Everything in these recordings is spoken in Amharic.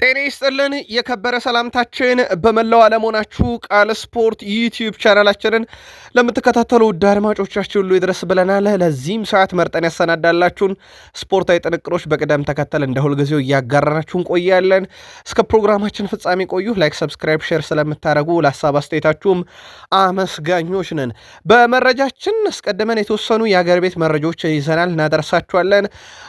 ጤና ይስጥልን የከበረ ሰላምታችን በመላው ዓለም ሆናችሁ ቃል ስፖርት ዩቲዩብ ቻናላችንን ለምትከታተሉ ውድ አድማጮቻችን ሁሉ ይድረስ ብለናል። ለዚህም ሰዓት መርጠን ያሰናዳላችሁን ስፖርታዊ ጥንቅሮች በቅደም ተከተል እንደ ሁልጊዜው እያጋራናችሁን ቆያለን። እስከ ፕሮግራማችን ፍጻሜ ቆዩ። ላይክ፣ ሰብስክራይብ፣ ሼር ስለምታደርጉ ለሀሳብ አስተያየታችሁም አመስጋኞች ነን። በመረጃችን አስቀድመን የተወሰኑ የአገር ቤት መረጃዎች ይዘናል እናደርሳችኋለን።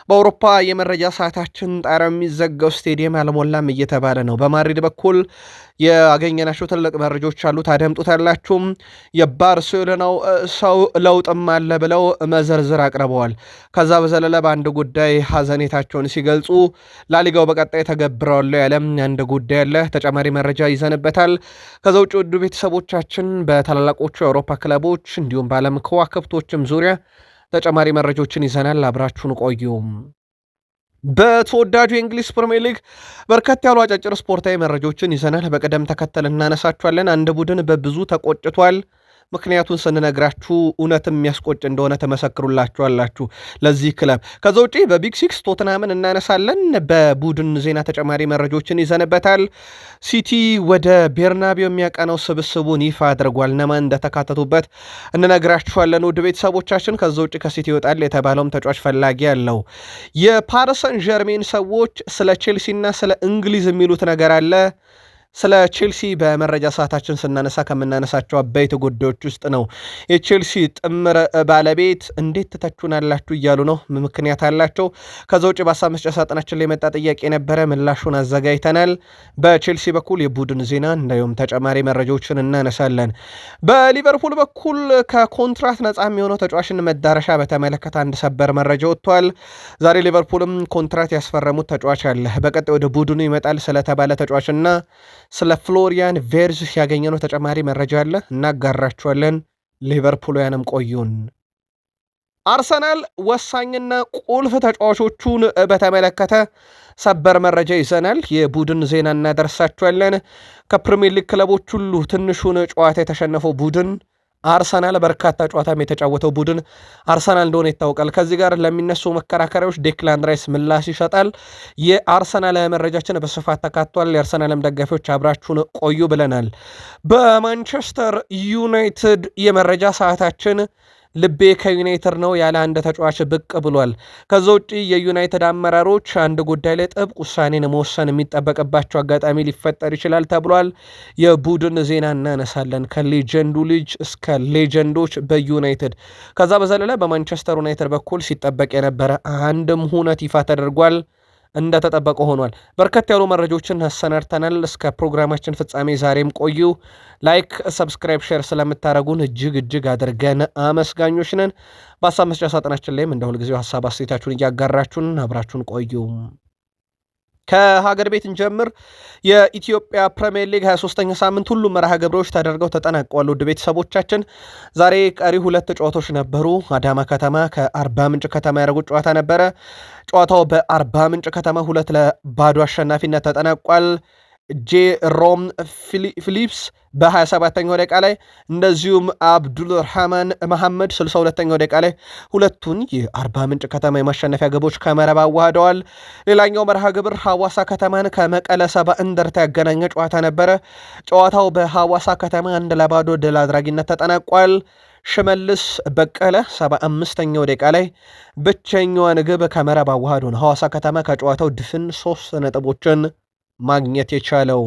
በአውሮፓ የመረጃ ሰዓታችን ጣሪያው የሚዘጋው ስቴዲየም አልሞላም እየተባለ ነው። በማድሪድ በኩል ያገኘናቸው ትልቅ መረጃዎች አሉ፣ ታደምጡታላችሁም። የባርሴሎናው ሰው ለውጥም አለ ብለው መዘርዝር አቅርበዋል። ከዛ በዘለለ በአንድ ጉዳይ ሀዘኔታቸውን ሲገልጹ ላሊጋው በቀጣይ ተገብረዋለሁ ያለም አንድ ጉዳይ አለ። ተጨማሪ መረጃ ይዘንበታል። ከዛ ውጭ ውድ ቤተሰቦቻችን በታላላቆቹ የአውሮፓ ክለቦች እንዲሁም በዓለም ከዋክብቶችም ዙሪያ ተጨማሪ መረጃዎችን ይዘናል። አብራችሁን ቆዩም። በተወዳጁ የእንግሊዝ ፕሪሚየር ሊግ በርከት ያሉ አጫጭር ስፖርታዊ መረጃዎችን ይዘናል። በቅደም ተከተል እናነሳችኋለን። አንድ ቡድን በብዙ ተቆጭቷል። ምክንያቱን ስንነግራችሁ እውነትም የሚያስቆጭ እንደሆነ ተመሰክሩላችኋላችሁ ለዚህ ክለብ። ከዛ ውጪ በቢግ ሲክስ ቶትናምን እናነሳለን። በቡድን ዜና ተጨማሪ መረጃዎችን ይዘንበታል። ሲቲ ወደ ቤርናቢው የሚያቀነው ስብስቡን ይፋ አድርጓል። እነማን እንደተካተቱበት እንነግራችኋለን ውድ ቤተሰቦቻችን። ከዛ ውጪ ከሲቲ ይወጣል የተባለውም ተጫዋች ፈላጊ ያለው የፓሪሰን ጀርሜን ሰዎች ስለ ቼልሲና ስለ እንግሊዝ የሚሉት ነገር አለ። ስለ ቼልሲ በመረጃ ሰዓታችን ስናነሳ ከምናነሳቸው አበይት ጉዳዮች ውስጥ ነው። የቼልሲ ጥምር ባለቤት እንዴት ትተቹናላችሁ እያሉ ነው። ምክንያት አላቸው። ከዛ ውጭ በሀሳብ መስጫ ሳጥናችን ላይ የመጣ ጥያቄ ነበረ፣ ምላሹን አዘጋጅተናል። በቼልሲ በኩል የቡድን ዜና እንዲሁም ተጨማሪ መረጃዎችን እናነሳለን። በሊቨርፑል በኩል ከኮንትራት ነፃ የሚሆነው ተጫዋችን መዳረሻ በተመለከተ አንድ ሰበር መረጃ ወጥቷል። ዛሬ ሊቨርፑልም ኮንትራት ያስፈረሙት ተጫዋች አለ። በቀጣይ ወደ ቡድኑ ይመጣል ስለተባለ ተጫዋችና ስለ ፍሎሪያን ቬርዝ ያገኘነው ተጨማሪ መረጃ አለ፣ እናጋራችኋለን። ሊቨርፑልያንም ቆዩን። አርሰናል ወሳኝና ቁልፍ ተጫዋቾቹን በተመለከተ ሰበር መረጃ ይዘናል። የቡድን ዜና እናደርሳችኋለን። ከፕሪሚየር ሊግ ክለቦች ሁሉ ትንሹን ጨዋታ የተሸነፈው ቡድን አርሰናል፣ በርካታ ጨዋታም የተጫወተው ቡድን አርሰናል እንደሆነ ይታወቃል። ከዚህ ጋር ለሚነሱ መከራከሪያዎች ዴክላን ራይስ ምላሽ ይሰጣል። የአርሰናል መረጃችን በስፋት ተካቷል። የአርሰናልም ደጋፊዎች አብራችሁን ቆዩ ብለናል። በማንቸስተር ዩናይትድ የመረጃ ሰዓታችን ልቤ ከዩናይትድ ነው ያለ አንድ ተጫዋች ብቅ ብሏል። ከዛ ውጭ የዩናይትድ አመራሮች አንድ ጉዳይ ላይ ጥብቅ ውሳኔን መወሰን የሚጠበቅባቸው አጋጣሚ ሊፈጠር ይችላል ተብሏል። የቡድን ዜና እናነሳለን፣ ከሌጀንዱ ልጅ እስከ ሌጀንዶች በዩናይትድ። ከዛ በዘለለ በማንቸስተር ዩናይትድ በኩል ሲጠበቅ የነበረ አንድም ሁነት ይፋ ተደርጓል፣ እንደተጠበቀ ሆኗል። በርከት ያሉ መረጃዎችን አሰናድተናል። እስከ ፕሮግራማችን ፍጻሜ ዛሬም ቆዩ። ላይክ፣ ሰብስክራይብ፣ ሼር ስለምታደረጉን እጅግ አድርገን አመስጋኞች ነን። በሀሳብ መስጫ ሳጥናችን ላይም እንደ ሁልጊዜው ሀሳብ አስተያየታችሁን እያጋራችሁን አብራችሁን ቆዩ። ከሀገር ቤት እንጀምር። የኢትዮጵያ ፕሪሚየር ሊግ 23ኛ ሳምንት ሁሉም መርሃ ግብሮች ተደርገው ተጠናቀዋል። ውድ ቤተሰቦቻችን ዛሬ ቀሪ ሁለት ጨዋታዎች ነበሩ። አዳማ ከተማ ከአርባ ምንጭ ከተማ ያደረጉት ጨዋታ ነበረ። ጨዋታው በአርባ ምንጭ ከተማ 2-0 አሸናፊነት ተጠናቋል። ጄሮም ፊሊፕስ በ27ኛው ደቂቃ ላይ እንደዚሁም አብዱልረህማን መሐመድ 62ኛው ደቂቃ ላይ ሁለቱን የአርባ ምንጭ ከተማ የማሸነፊያ ግቦች ከመረብ አዋህደዋል። ሌላኛው መርሃ ግብር ሐዋሳ ከተማን ከመቀለ ሰባ እንደርታ ያገናኘ ጨዋታ ነበረ። ጨዋታው በሐዋሳ ከተማ 1-0 ድል አድራጊነት ተጠናቋል። ሽመልስ በቀለ 75ኛው ደቂቃ ላይ ብቸኛዋን ግብ ከመረብ አዋህዶ ነው ሐዋሳ ከተማ ከጨዋታው ድፍን 3 ነጥቦችን ማግኘት የቻለው።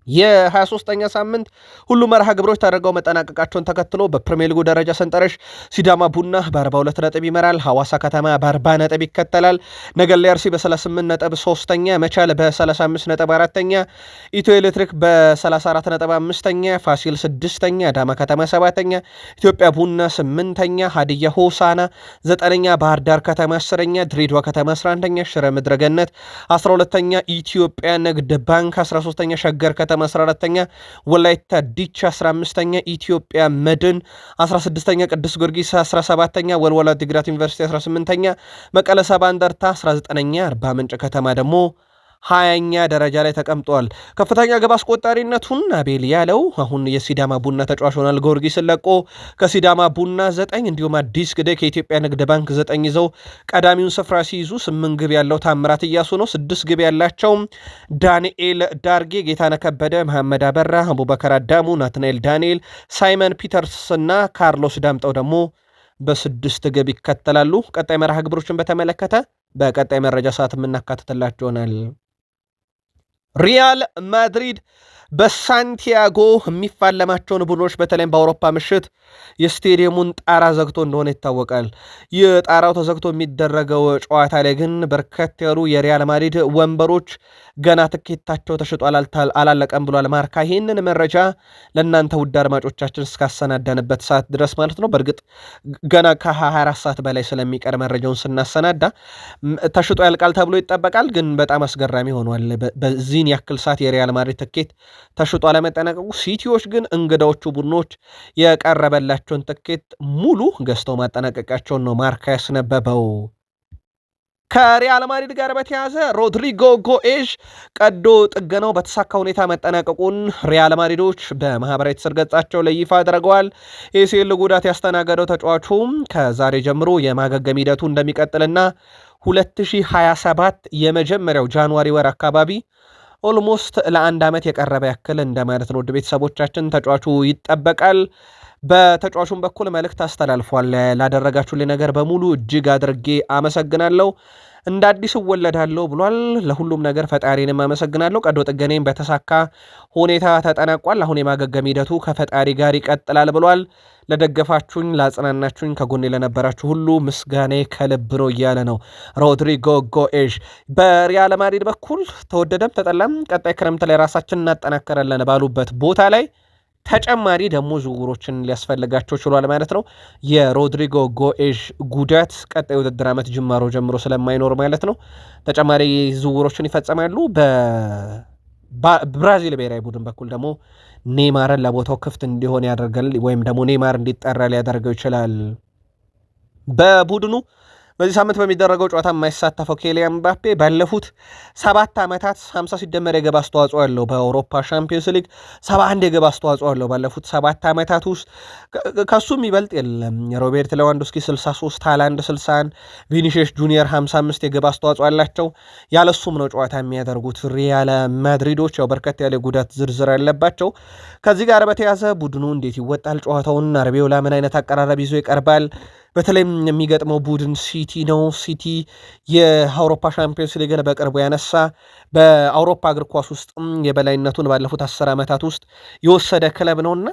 የ23ኛ ሳምንት ሁሉ መርሃ ግብሮች ተደርገው መጠናቀቃቸውን ተከትሎ በፕሪሚየር ሊጉ ደረጃ ሰንጠረዥ ሲዳማ ቡና በ42 ነጥብ ይመራል። ሐዋሳ ከተማ በ40 ነጥብ ይከተላል። ነገሌ አርሲ በ38 ነጥብ 3ኛ፣ መቻል በ35 ነጥብ 4ኛ፣ ኢትዮ ኤሌክትሪክ በ34 ነጥብ 5ኛ፣ ፋሲል 6ኛ፣ አዳማ ከተማ 7ኛ፣ ኢትዮጵያ ቡና 8ኛ፣ ሀዲያ ሆሳና 9ኛ፣ ባህር ዳር ከተማ 10ኛ፣ ድሬዳዋ ከተማ 11ኛ፣ ሽረ ምድረ ገነት 12ኛ፣ ኢትዮጵያ ንግድ ባንክ 13ኛ፣ ሸገር ከተማ 14ኛ፣ ወላይታ ዲቻ 15ኛ፣ ኢትዮጵያ መድን 16ኛ፣ ቅዱስ ጊዮርጊስ 17ኛ፣ ወልዋሎ ዓዲግራት ዩኒቨርሲቲ 18ኛ፣ መቀለ ሰባ እንደርታ 19ኛ፣ አርባ ምንጭ ከተማ ደግሞ 20ኛ ደረጃ ላይ ተቀምጧል። ከፍተኛ ግብ አስቆጣሪነቱን አቤል ያለው አሁን የሲዳማ ቡና ተጫዋች ሆናል። ጊዮርጊስን ለቆ ከሲዳማ ቡና 9 እንዲሁም አዲስ ግዴ ከኢትዮጵያ ንግድ ባንክ 9 ይዘው ቀዳሚውን ስፍራ ሲይዙ 8 ግብ ያለው ታምራት እያሱ ነው። 6 ግብ ያላቸው ዳንኤል ዳርጌ፣ ጌታነህ ከበደ፣ መሐመድ አበራ፣ አቡበከር አዳሙ፣ ናትናኤል ዳንኤል፣ ሳይመን ፒተርስ እና ካርሎስ ዳምጠው ደግሞ በ6 ግብ ይከተላሉ። ቀጣይ መርሃ ግብሮችን በተመለከተ በቀጣይ መረጃ ሰዓት የምናካትትላቸው ይሆናል። ሪያል ማድሪድ በሳንቲያጎ የሚፋለማቸውን ቡድኖች በተለይም በአውሮፓ ምሽት የስቴዲየሙን ጣራ ዘግቶ እንደሆነ ይታወቃል። ይህ ጣራው ተዘግቶ የሚደረገው ጨዋታ ላይ ግን በርከት ያሉ የሪያል ማድሪድ ወንበሮች ገና ትኬታቸው ተሽጧል አላለቀም ብሏል ማርካ። ይህንን መረጃ ለእናንተ ውድ አድማጮቻችን እስካሰናዳንበት ሰዓት ድረስ ማለት ነው። በእርግጥ ገና ከ24 ሰዓት በላይ ስለሚቀር መረጃውን ስናሰናዳ ተሽጦ ያልቃል ተብሎ ይጠበቃል። ግን በጣም አስገራሚ ሆኗል። በዚህን ያክል ሰዓት የሪያል ማድሪድ ትኬት ተሽጦ አለመጠናቀቁ። ሲቲዎች ግን እንግዳዎቹ ቡድኖች የቀረበላቸውን ትኬት ሙሉ ገዝተው ማጠናቀቃቸውን ነው ማርካ ያስነበበው። ከሪያል ማድሪድ ጋር በተያዘ ሮድሪጎ ጎኤዥ ቀዶ ጥገናው በተሳካ ሁኔታ መጠናቀቁን ሪያል ማድሪዶች በማህበራዊ ትስስር ገጻቸው ላይ ይፋ አድርገዋል። ኤሲኤል ጉዳት ያስተናገደው ተጫዋቹም ከዛሬ ጀምሮ የማገገም ሂደቱ እንደሚቀጥልና 2027 የመጀመሪያው ጃንዋሪ ወር አካባቢ ኦልሞስት ለ1 ዓመት የቀረበ ያክል እንደማለት ነው። ውድ ቤተሰቦቻችን ተጫዋቹ ይጠበቃል። በተጫዋቹም በኩል መልእክት አስተላልፏል። ላደረጋችሁልኝ ነገር በሙሉ እጅግ አድርጌ አመሰግናለሁ። እንደ አዲስ እወለዳለሁ ብሏል። ለሁሉም ነገር ፈጣሪንም አመሰግናለሁ። ቀዶ ጥገናዬም በተሳካ ሁኔታ ተጠናቋል። አሁን የማገገም ሂደቱ ከፈጣሪ ጋር ይቀጥላል ብሏል። ለደገፋችሁኝ፣ ላጽናናችሁኝ፣ ከጎኔ ለነበራችሁ ሁሉ ምስጋኔ ከልብ ነው እያለ ነው ሮድሪጎ ጎኤዥ። በሪያል ማድሪድ በኩል ተወደደም ተጠላም ቀጣይ ክረምት ላይ ራሳችን እናጠናከራለን ባሉበት ቦታ ላይ ተጨማሪ ደግሞ ዝውውሮችን ሊያስፈልጋቸው ችሏል ማለት ነው። የሮድሪጎ ጎኤዥ ጉዳት ቀጣይ ውድድር ዓመት ጅማሮ ጀምሮ ስለማይኖር ማለት ነው ተጨማሪ ዝውውሮችን ይፈጸማሉ። በብራዚል ብሔራዊ ቡድን በኩል ደግሞ ኔይማርን ለቦታው ክፍት እንዲሆን ያደርጋል ወይም ደግሞ ኔይማር እንዲጠራ ሊያደርገው ይችላል። በቡድኑ በዚህ ሳምንት በሚደረገው ጨዋታ የማይሳተፈው ኬሊያን ምባፔ ባለፉት 7 ዓመታት 50 ሲደመር የግብ አስተዋጽኦ ያለው በአውሮፓ ሻምፒዮንስ ሊግ 71 የግብ አስተዋጽኦ ያለው ባለፉት 7 ዓመታት ውስጥ ከሱም ይበልጥ የለም። ሮቤርት ሌዋንዶስኪ 63፣ ሃላንድ 61፣ ቪኒሺየስ ጁኒየር 55 የግብ አስተዋጽኦ ያላቸው ያለሱም ነው ጨዋታ የሚያደርጉት ሪያል ማድሪዶች። ያው በርከት ያለ ጉዳት ዝርዝር ያለባቸው። ከዚህ ጋር በተያዘ ቡድኑ እንዴት ይወጣል ጨዋታውን? አርቤውላ ምን አይነት አቀራረብ ይዞ ይቀርባል? በተለይም የሚገጥመው ቡድን ሲቲ ነው። ሲቲ የአውሮፓ ሻምፒዮንስ ሊግን በቅርቡ ያነሳ በአውሮፓ እግር ኳስ ውስጥ የበላይነቱን ባለፉት 10 ዓመታት ውስጥ የወሰደ ክለብ ነውና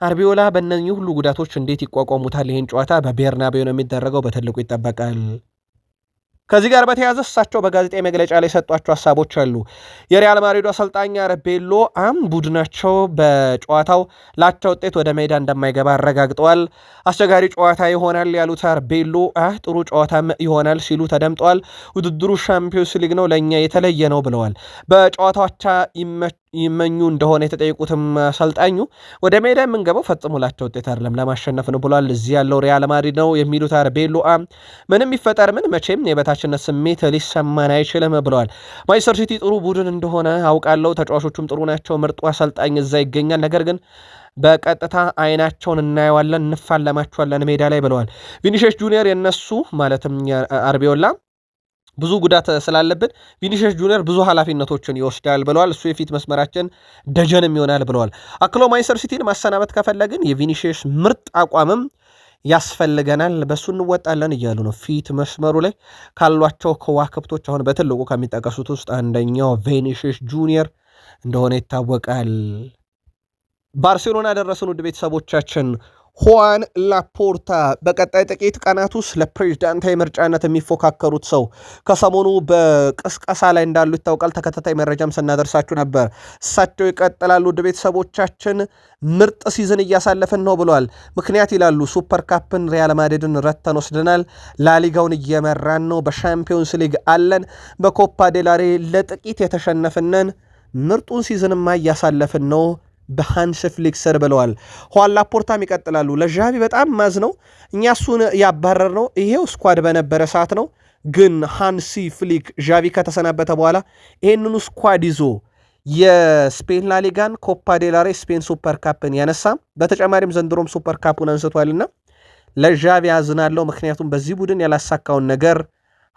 አርቢዮላ በእነዚህ ሁሉ ጉዳቶች እንዴት ይቋቋሙታል? ይህን ጨዋታ በቤርናቤው ነው የሚደረገው፣ በትልቁ ይጠበቃል። ከዚህ ጋር በተያያዘ እሳቸው በጋዜጣዊ መግለጫ ላይ የሰጧቸው ሀሳቦች አሉ። የሪያል ማድሪዱ አሰልጣኝ አርቤሎ ቡድናቸው በጨዋታው ላቻ ውጤት ወደ ሜዳ እንደማይገባ አረጋግጠዋል። አስቸጋሪ ጨዋታ ይሆናል ያሉት አርቤሎ ጥሩ ጨዋታም ይሆናል ሲሉ ተደምጠዋል። ውድድሩ ሻምፒዮንስ ሊግ ነው፣ ለእኛ የተለየ ነው ብለዋል። በጨዋታዎቻ ይመኙ እንደሆነ የተጠየቁትም አሰልጣኙ ወደ ሜዳ የምንገባው ፈጽሞ ላቻ ውጤት አይደለም ለማሸነፍ ነው ብለዋል። እዚህ ያለው ሪያል ማድሪድ ነው የሚሉት አርቤሎ ምንም ይፈጠር ምን መቼም የበታችነት ስሜት ሊሰማን አይችልም ብለዋል። ማንቸስተር ሲቲ ጥሩ ቡድን እንደሆነ አውቃለሁ፣ ተጫዋቾቹም ጥሩ ናቸው፣ ምርጡ አሰልጣኝ እዛ ይገኛል፣ ነገር ግን በቀጥታ አይናቸውን እናየዋለን፣ እንፋለማቸዋለን ሜዳ ላይ ብለዋል። ቪኒሺየስ ጁኒየር የነሱ ማለትም አርቤሎላ ብዙ ጉዳት ስላለብን ቪኒሺየስ ጁኒየር ብዙ ኃላፊነቶችን ይወስዳል ብለዋል። እሱ የፊት መስመራችን ደጀንም ይሆናል ብለዋል። አክሎ ማንቸስተር ሲቲን ማሰናበት ከፈለግን የቪኒሺየስ ምርጥ አቋምም ያስፈልገናል፣ በሱ እንወጣለን እያሉ ነው። ፊት መስመሩ ላይ ካሏቸው ከዋክብቶች አሁን በትልቁ ከሚጠቀሱት ውስጥ አንደኛው ቪኒሺየስ ጁኒየር እንደሆነ ይታወቃል። ባርሴሎና ደረስን። ውድ ቤተሰቦቻችን ሁዋን ላፖርታ በቀጣይ ጥቂት ቀናት ውስጥ ለፕሬዝዳንታዊ ምርጫነት የሚፎካከሩት ሰው ከሰሞኑ በቅስቀሳ ላይ እንዳሉ ይታወቃል። ተከታታይ መረጃም ስናደርሳችሁ ነበር። እሳቸው ይቀጥላሉ። ውድ ቤተሰቦቻችን ምርጥ ሲዝን እያሳለፍን ነው ብለዋል። ምክንያት ይላሉ ሱፐር ካፕን ሪያል ማድሪድን ረተን ወስደናል። ላሊጋውን እየመራን ነው። በሻምፒዮንስ ሊግ አለን። በኮፓ ዴላሬ ለጥቂት የተሸነፍነን። ምርጡን ሲዝንማ እያሳለፍን ነው በሃንስ ፍሊክ ስር ብለዋል። ሁዋን ላፖርታም ይቀጥላሉ። ለዣቪ በጣም ማዝ ነው፣ እኛ እሱን ያባረር ነው ይሄው ስኳድ በነበረ ሰዓት ነው፣ ግን ሃንሲ ፍሊክ ዣቪ ከተሰናበተ በኋላ ይህንኑ ስኳድ ይዞ የስፔን ላሊጋን፣ ኮፓ ዴላሬ፣ ስፔን ሱፐር ካፕን ያነሳ በተጨማሪም ዘንድሮም ሱፐር ካፑን አንስቷልና ለዣቪ አዝናለው፣ ምክንያቱም በዚህ ቡድን ያላሳካውን ነገር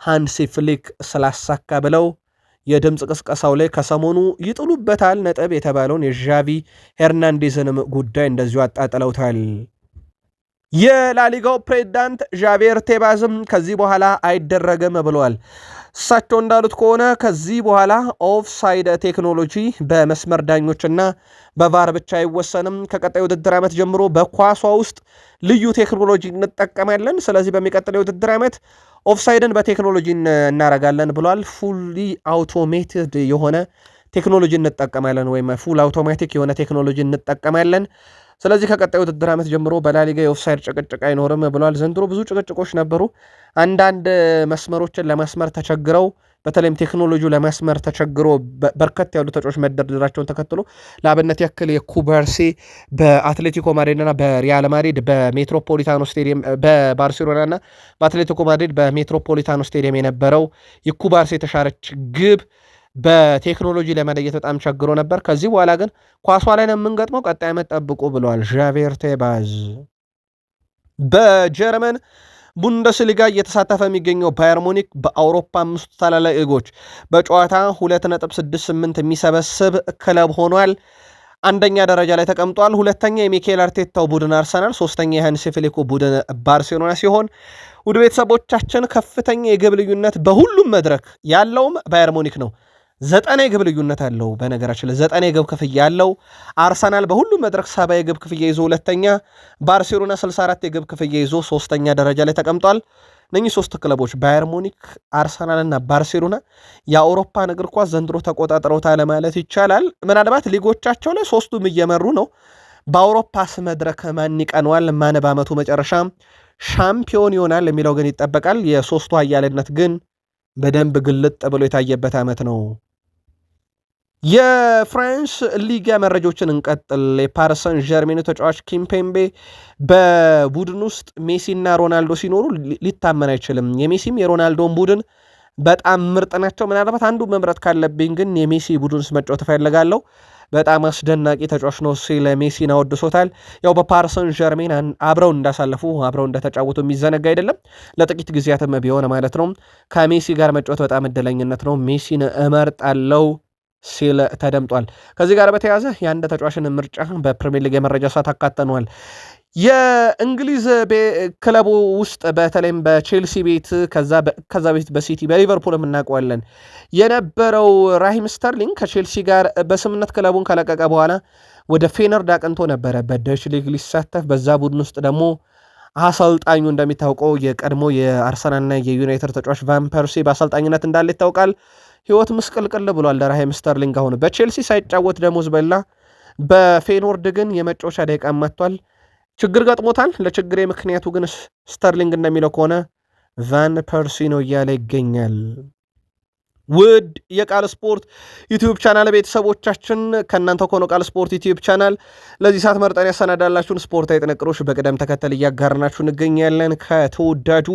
ሃንሲ ፍሊክ ስላሳካ ብለው የድምፅ ቅስቀሳው ላይ ከሰሞኑ ይጥሉበታል ነጥብ የተባለውን የዣቪ ሄርናንዴዝንም ጉዳይ እንደዚሁ አጣጥለውታል። የላሊጋው ፕሬዝዳንት ዣቬር ቴባዝም ከዚህ በኋላ አይደረግም ብለዋል። እሳቸው እንዳሉት ከሆነ ከዚህ በኋላ ኦፍሳይድ ቴክኖሎጂ በመስመር ዳኞችና በቫር ብቻ አይወሰንም። ከቀጣይ ውድድር ዓመት ጀምሮ በኳሷ ውስጥ ልዩ ቴክኖሎጂ እንጠቀማለን። ስለዚህ በሚቀጥለው ውድድር ዓመት ኦፍሳይድን በቴክኖሎጂ እናረጋለን ብለዋል። ፉሊ አውቶሜትድ የሆነ ቴክኖሎጂ እንጠቀማለን ወይም ፉል አውቶማቲክ የሆነ ቴክኖሎጂ እንጠቀማለን። ስለዚህ ከቀጣይ ውድድር ዓመት ጀምሮ በላሊጋ የኦፍሳይድ ጭቅጭቅ አይኖርም ብለዋል። ዘንድሮ ብዙ ጭቅጭቆች ነበሩ። አንዳንድ መስመሮችን ለማስመር ተቸግረው በተለይም ቴክኖሎጂው ለማስመር ተቸግሮ በርከት ያሉ ተጫዋቾች መደርደራቸውን ተከትሎ ለአብነት ያክል የኩባርሲ በአትሌቲኮ ማድሪድና በሪያል ማድሪድ በሜትሮፖሊታኖ ስቴዲየም በባርሴሎናና በአትሌቲኮ ማድሪድ በሜትሮፖሊታኖ ስቴዲየም የነበረው የኩባርሲ የተሻረች ግብ በቴክኖሎጂ ለመለየት በጣም ቸግሮ ነበር። ከዚህ በኋላ ግን ኳሷ ላይ ነው የምንገጥመው፣ ቀጣይ ዓመት ጠብቁ ብለዋል ዣቬር ቴባዝ። በጀርመን ቡንደስሊጋ እየተሳተፈ የሚገኘው ባየር ሙኒክ በአውሮፓ 5 ታላላቅ ሊጎች በጨዋታ 2.68 የሚሰበስብ ክለብ ሆኗል። አንደኛ ደረጃ ላይ ተቀምጧል። ሁለተኛ የሚኬል አርቴታው ቡድን አርሰናል፣ ሶስተኛ የሃንሲ ፍሊኩ ቡድን ባርሴሎና ሲሆን ውድ ቤተሰቦቻችን ከፍተኛ የግብ ልዩነት በሁሉም መድረክ ያለውም ባየር ሙኒክ ነው። 9 የግብ ልዩነት አለው። በነገራችን ላይ 9 የግብ ክፍያ ያለው አርሰናል በሁሉም መድረክ 70 የግብ ክፍያ ይዞ ሁለተኛ፣ ባርሴሎና 64 የግብ ክፍያ ይዞ ሶስተኛ ደረጃ ላይ ተቀምጧል። እነኚህ ሶስት ክለቦች ባየር ሙኒክ፣ አርሰናል እና ባርሴሎና የአውሮፓን እግር ኳስ ዘንድሮ ተቆጣጥረውታል ማለት ይቻላል። ምናልባት ሊጎቻቸው ላይ ሶስቱም እየመሩ ነው። በአውሮፓስ መድረክ ማን ይቀነዋል፣ ማን በዓመቱ መጨረሻ ሻምፒዮን ይሆናል የሚለው ግን ይጠበቃል። የሶስቱ ኃያልነት ግን በደንብ ግልጥ ብሎ የታየበት ዓመት ነው። የፍራንስ ሊጋ መረጃዎችን እንቀጥል። የፓሪሰን ዠርሜኑ ተጫዋች ኪምፔምቤ በቡድን ውስጥ ሜሲና ሮናልዶ ሲኖሩ ሊታመን አይችልም። የሜሲም የሮናልዶን ቡድን በጣም ምርጥ ናቸው። ምናልባት አንዱ መምረጥ ካለብኝ ግን የሜሲ ቡድን ውስጥ መጫወት እፈልጋለሁ። በጣም አስደናቂ ተጫዋች ነው ሲል ሜሲን አወድሶታል። ያው በፓሪሰን ዠርሜን አብረው እንዳሳለፉ አብረው እንደተጫወቱ የሚዘነጋ አይደለም። ለጥቂት ጊዜያትም ቢሆን ማለት ነው። ከሜሲ ጋር መጫወት በጣም እድለኝነት ነው። ሜሲን እመርጣለሁ ሲል ተደምጧል። ከዚህ ጋር በተያያዘ የአንድ ተጫዋችን ምርጫ በፕሪሚየር ሊግ የመረጃ ሰዓት አካተነዋል። የእንግሊዝ ክለቡ ውስጥ በተለይም በቼልሲ ቤት ከዛ ቤት በሲቲ በሊቨርፑል የምናውቀዋለን የነበረው ራሂም ስተርሊንግ ከቼልሲ ጋር በስምነት ክለቡን ከለቀቀ በኋላ ወደ ፌነርድ አቅንቶ ነበረ በደች ሊግ ሊሳተፍ። በዛ ቡድን ውስጥ ደግሞ አሰልጣኙ እንደሚታወቀው የቀድሞ የአርሰናልና የዩናይትድ ተጫዋች ቫን ፐርሲ በአሰልጣኝነት እንዳለ ይታወቃል። ህይወት ምስቅልቅል ብሏል ለራሂም ስተርሊንግ። አሁን በቼልሲ ሳይጫወት ደሞዝ በላ፣ በፌኖርድ ግን የመጫወቻ ደቂቃ መጥቷል። ችግር ገጥሞታል። ለችግሬ ምክንያቱ ግን ስተርሊንግ እንደሚለው ከሆነ ቫን ፐርሲ ነው እያለ ይገኛል። ውድ የቃል ስፖርት ዩቲዩብ ቻናል ቤተሰቦቻችን ከእናንተ ከሆነ ቃል ስፖርት ዩቲዩብ ቻናል ለዚህ ሰዓት መርጠን ያሰናዳላችሁን ስፖርታዊ ጥንቅሮች በቅደም ተከተል እያጋርናችሁ እንገኛለን። ከተወዳጁ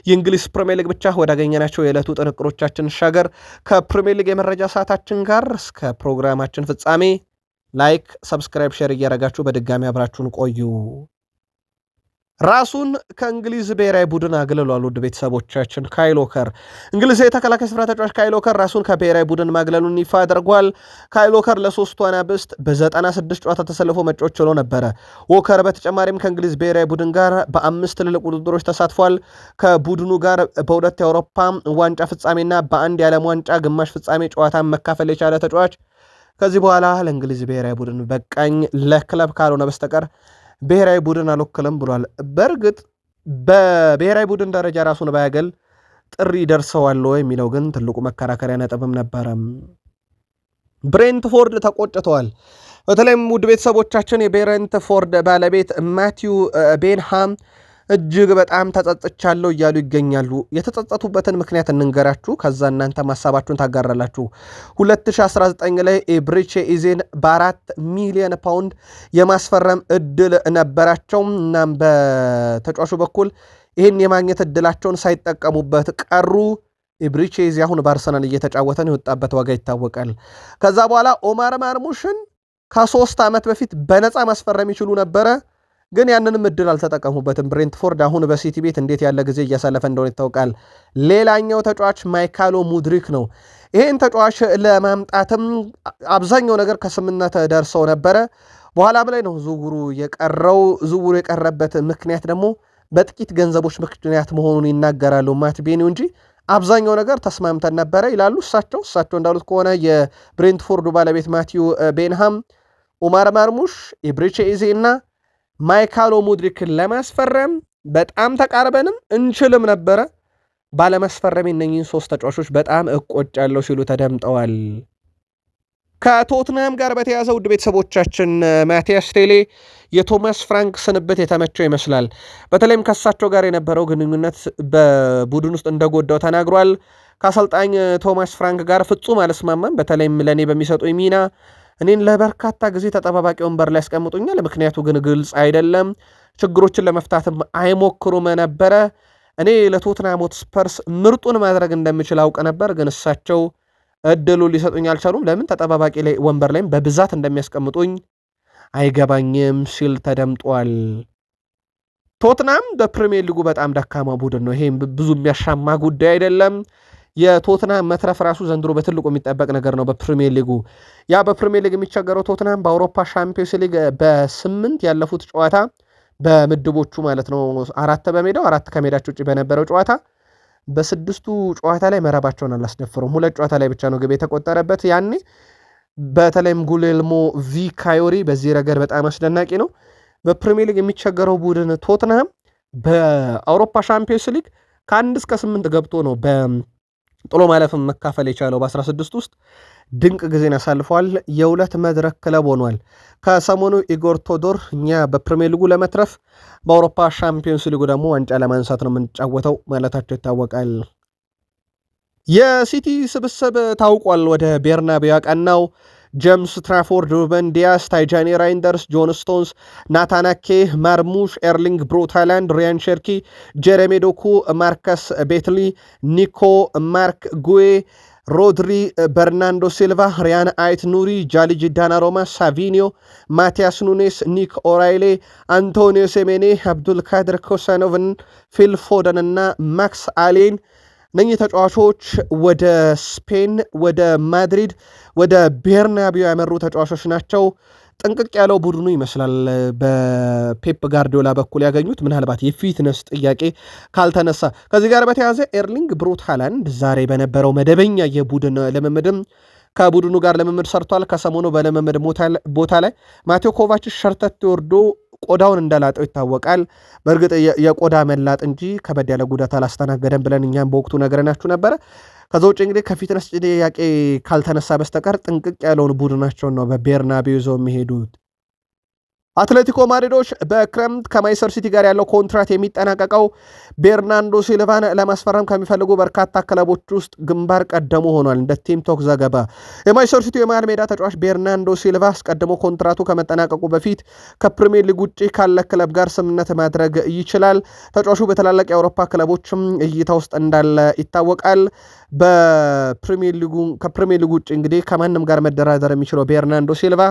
የእንግሊዝ ፕሪሚየር ሊግ ብቻ ወዳገኘናቸው የዕለቱ ጥንቅሮቻችን ሻገር ከፕሪሚየር ሊግ የመረጃ ሰዓታችን ጋር እስከ ፕሮግራማችን ፍጻሜ ላይክ፣ ሰብስክራይብ፣ ሼር እያረጋችሁ በድጋሚ አብራችሁን ቆዩ። ራሱን ከእንግሊዝ ብሔራዊ ቡድን አግልሏል። ውድ ቤተሰቦቻችን ካይል ዎከር እንግሊዝ የተከላካይ ስፍራ ተጫዋች ካይል ዎከር ራሱን ከብሔራዊ ቡድን ማግለሉን ይፋ አድርጓል። ካይል ዎከር ለ3 አናብስት በ96 ጨዋታ ተሰልፎ መጫወት ችሎ ነበረ። ዎከር በተጨማሪም ከእንግሊዝ ብሔራዊ ቡድን ጋር በ5 ትልልቅ ውድድሮች ተሳትፏል። ከቡድኑ ጋር በ2 የአውሮፓ ዋንጫ ፍጻሜና በ1 የዓለም ዋንጫ ግማሽ ፍጻሜ ጨዋታ መካፈል የቻለ ተጫዋች ከዚህ በኋላ ለእንግሊዝ ብሔራዊ ቡድን በቃኝ፣ ለክለብ ካልሆነ በስተቀር ብሔራዊ ቡድን አልወክልም ብሏል። በእርግጥ በብሔራዊ ቡድን ደረጃ ራሱን ባያገል ጥሪ ደርሰዋል የሚለው ግን ትልቁ መከራከሪያ ነጥብም ነበረ። ብሬንትፎርድ ተቆጭተዋል። በተለይም ውድ ቤተሰቦቻችን የብሬንትፎርድ ባለቤት ማቲው ቤንሃም እጅግ በጣም ተጸጽቻለሁ እያሉ ይገኛሉ። የተጸጸቱበትን ምክንያት እንንገራችሁ፣ ከዛ እናንተ ማሳባችሁን ታጋራላችሁ። 2019 ላይ ኤብሪቼ ኢዜን በ4 ሚሊዮን ፓውንድ የማስፈረም እድል ነበራቸው። እናም በተጫዋቹ በኩል ይህን የማግኘት እድላቸውን ሳይጠቀሙበት ቀሩ። ኢብሪቼዚ አሁን በአርሰናል እየተጫወተን የወጣበት ዋጋ ይታወቃል። ከዛ በኋላ ኦማር ማርሙሽን ከ3 ዓመት በፊት በነፃ ማስፈረም ይችሉ ነበረ፣ ግን ያንንም እድል አልተጠቀሙበትም። ብሬንትፎርድ አሁን በሲቲ ቤት እንዴት ያለ ጊዜ እያሳለፈ እንደሆነ ይታወቃል። ሌላኛው ተጫዋች ማይካሎ ሙድሪክ ነው። ይህን ተጫዋች ለማምጣትም አብዛኛው ነገር ከስምምነት ደርሰው ነበረ። በኋላም ላይ ነው ዝውውሩ የቀረው። ዝውውሩ የቀረበት ምክንያት ደግሞ በጥቂት ገንዘቦች ምክንያት መሆኑን ይናገራሉ ማት ቤኒው እንጂ አብዛኛው ነገር ተስማምተን ነበረ ይላሉ እሳቸው እንዳሉት ከሆነ የብሬንትፎርዱ ባለቤት ማቲው ቤንሃም ኡማር ማርሙሽ፣ ኢብሪቼዜ እና ማይካሎ ሙድሪክን ለማስፈረም በጣም ተቃርበንም እንችልም ነበረ። ባለመስፈረም እነኚህን 3 ተጫዋቾች በጣም እቆጫለሁ ሲሉ ተደምጠዋል። ከቶትናም ጋር በተያዘ ውድ ቤተሰቦቻችን ማቲያስ ቴሌ የቶማስ ፍራንክ ስንብት የተመቸው ይመስላል። በተለይም ከሳቸው ጋር የነበረው ግንኙነት በቡድን ውስጥ እንደጎዳው ተናግሯል። ከአሰልጣኝ ቶማስ ፍራንክ ጋር ፍጹም አልስማማም። በተለይም ለእኔ በሚሰጡኝ ሚና እኔን ለበርካታ ጊዜ ተጠባባቂ ወንበር ላይ ያስቀምጡኛል። ምክንያቱ ግን ግልጽ አይደለም። ችግሮችን ለመፍታትም አይሞክሩም ነበረ። እኔ ለቶትናም ሆትስፐርስ ምርጡን ማድረግ እንደምችል አውቅ ነበር፣ ግን እሳቸው እድሉ ሊሰጡኝ አልቻሉም። ለምን ተጠባባቂ ላይ ወንበር ላይም በብዛት እንደሚያስቀምጡኝ አይገባኝም ሲል ተደምጧል። ቶትናም በፕሪሚየር ሊጉ በጣም ደካማ ቡድን ነው። ይሄም ብዙ የሚያሻማ ጉዳይ አይደለም። የቶትናም መትረፍ ራሱ ዘንድሮ በትልቁ የሚጠበቅ ነገር ነው። በፕሪሚየር ሊጉ ያ በፕሪሚየር ሊግ የሚቸገረው ቶትናም በአውሮፓ ሻምፒዮንስ ሊግ በ8 ያለፉት ጨዋታ በምድቦቹ ማለት ነው 4 በሜዳው 4 ከሜዳቸው ውጭ በነበረው ጨዋታ በ6ቱ ጨዋታ ላይ መረባቸውን አላስደፍሩም። 2 ጨዋታ ላይ ብቻ ነው ግብ የተቆጠረበት። ያኔ በተለይም ጉሌልሞ ቪካዮሪ በዚህ ረገድ በጣም አስደናቂ ነው። በፕሪሚየር ሊግ የሚቸገረው ቡድን ቶትናም በአውሮፓ ሻምፒዮንስ ሊግ ከ1 እስከ 8 ገብቶ ነው በጥሎ ማለፍም መካፈል የቻለው። በ16 ውስጥ ድንቅ ጊዜን ያሳልፈዋል። የ2 መድረክ ክለብ ሆኗል። ከሰሞኑ ኢጎር ቶዶር እኛ በፕሪሚየር ሊጉ ለመትረፍ በአውሮፓ ሻምፒዮንስ ሊጉ ደግሞ ዋንጫ ለማንሳት ነው የምንጫወተው ማለታቸው ይታወቃል። የሲቲ ስብስብ ታውቋል። ወደ ቤርናቤው ያቀናው ጄምስ ትራፎርድ፣ ሩበን ዲያስ፣ ታይጃኒ ራይንደርስ፣ ጆን ስቶንስ፣ ናታናኬ፣ ማርሙሽ፣ ኤርሊንግ ብሮት ሃይላንድ፣ ሪያን ሸርኪ፣ ጀሬሚ ዶኩ፣ ማርከስ ቤትሊ፣ ኒኮ ማርክ ጉዌ፣ ሮድሪ፣ በርናንዶ ሲልቫ፣ ሪያን አይት ኑሪ፣ ጃሊጅ ዳናሮማ፣ ሳቪኒዮ፣ ማቲያስ ኑኔስ፣ ኒክ ኦራይሌ፣ አንቶኒዮ ሴሜኔ፣ አብዱልካድር ኮሳኖቭን፣ ፊል ፎደን እና ማክስ አሌን እነኚህ ተጫዋቾች ወደ ስፔን፣ ወደ ማድሪድ፣ ወደ ቤርናቢዮ ያመሩ ተጫዋቾች ናቸው። ጥንቅቅ ያለው ቡድኑ ይመስላል በፔፕ ጋርዲዮላ በኩል ያገኙት፣ ምናልባት የፊትነስ ጥያቄ ካልተነሳ። ከዚህ ጋር በተያያዘ ኤርሊንግ ብሩት ሃላንድ ዛሬ በነበረው መደበኛ የቡድን ልምምድም ከቡድኑ ጋር ልምምድ ሰርቷል። ከሰሞኑ በልምምድ ቦታ ላይ ማቴዎ ኮቫችች ሸርተት ወርዶ ቆዳውን እንዳላጠው ይታወቃል። በእርግጥ የቆዳ መላጥ እንጂ ከበድ ያለ ጉዳት አላስተናገደም ብለን እኛም በወቅቱ ነገረናችሁ ነበረ። ከዛ ውጭ እንግዲህ ከፊትነስ ጥያቄ ካልተነሳ በስተቀር ጥንቅቅ ያለውን ቡድናቸውን ነው በቤርናቤው ይዘው የሚሄዱት። አትሌቲኮ ማድሪዶች በክረምት ከማንቸስተር ሲቲ ጋር ያለው ኮንትራት የሚጠናቀቀው ቤርናንዶ ሲልቫን ለማስፈረም ከሚፈልጉ በርካታ ክለቦች ውስጥ ግንባር ቀደሙ ሆኗል። እንደ ቲም ቶክ ዘገባ የማንቸስተር ሲቲ የመሃል ሜዳ ተጫዋች ቤርናንዶ ሲልቫ አስቀድሞ ኮንትራቱ ከመጠናቀቁ በፊት ከፕሪሚየር ሊግ ውጭ ካለ ክለብ ጋር ስምምነት ማድረግ ይችላል። ተጫዋቹ በትላልቅ የአውሮፓ ክለቦችም እይታ ውስጥ እንዳለ ይታወቃል። ከፕሪሚየር ሊጉ ውጭ እንግዲህ ከማንም ጋር መደራደር የሚችለው ቤርናንዶ ሲልቫ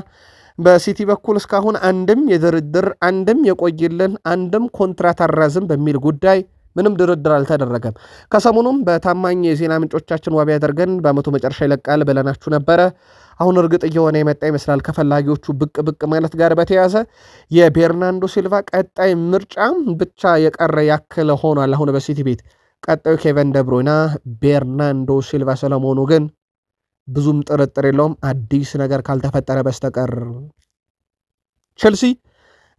በሲቲ በኩል እስካሁን አንድም የድርድር አንድም የቆይልን አንድም ኮንትራት አራዝም በሚል ጉዳይ ምንም ድርድር አልተደረገም። ከሰሞኑም በታማኝ የዜና ምንጮቻችን ዋቢ አድርገን በአመቱ መጨረሻ ይለቃል ብለናችሁ ነበረ። አሁን እርግጥ እየሆነ የመጣ ይመስላል። ከፈላጊዎቹ ብቅ ማለት ጋር በተያዘ የቤርናንዶ ሲልቫ ቀጣይ ምርጫ ብቻ የቀረ ያክል ሆኗል። አሁን በሲቲ ቤት ቀጣዩ ኬቨን ደብሮይና ቤርናንዶ ሲልቫ ስለመሆኑ ግን ብዙም ጥርጥር የለውም አዲስ ነገር ካልተፈጠረ በስተቀር። ቼልሲ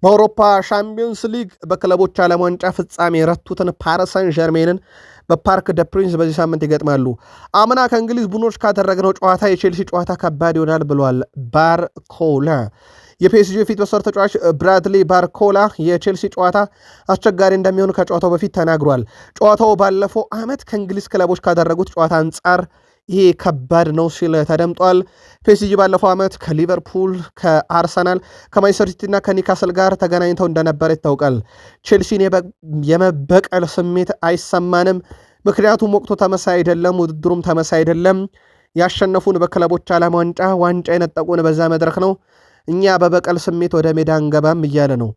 በአውሮፓ ሻምፒዮንስ ሊግ በክለቦች ዓለም ዋንጫ ፍጻሜ የረቱትን ፓሪስ ሳን ዠርሜንን በፓርክ ደ ፕሪንስ በዚህ ሳምንት ይገጥማሉ። አምና ከእንግሊዝ ቡድኖች ካደረግነው ጨዋታ የቼልሲ ጨዋታ ከባድ ይሆናል ብሏል ባርኮላ። የፒኤስጂ ፊት መስመር ተጫዋች ብራድሊ ባርኮላ የቼልሲ ጨዋታ አስቸጋሪ እንደሚሆን ከጨዋታው በፊት ተናግሯል። ጨዋታው ባለፈው ዓመት ከእንግሊዝ ክለቦች ካደረጉት ጨዋታ አንጻር ይሄ ከባድ ነው ሲል ተደምጧል። ፒኤስጂ ባለፈው ዓመት ከሊቨርፑል፣ ከአርሰናል፣ ከማንቸስተር ሲቲ እና ከኒካስል ጋር ተገናኝተው እንደነበረ ይታወቃል። ቼልሲን የመበቀል ስሜት አይሰማንም፣ ምክንያቱም ወቅቱ ተመሳይ አይደለም፣ ውድድሩም ተመሳይ አይደለም። ያሸነፉን በክለቦች ዓለም ዋንጫ የነጠቁን በዛ መድረክ ነው። እኛ በበቀል ስሜት ወደ ሜዳ እንገባም እያለ ነው።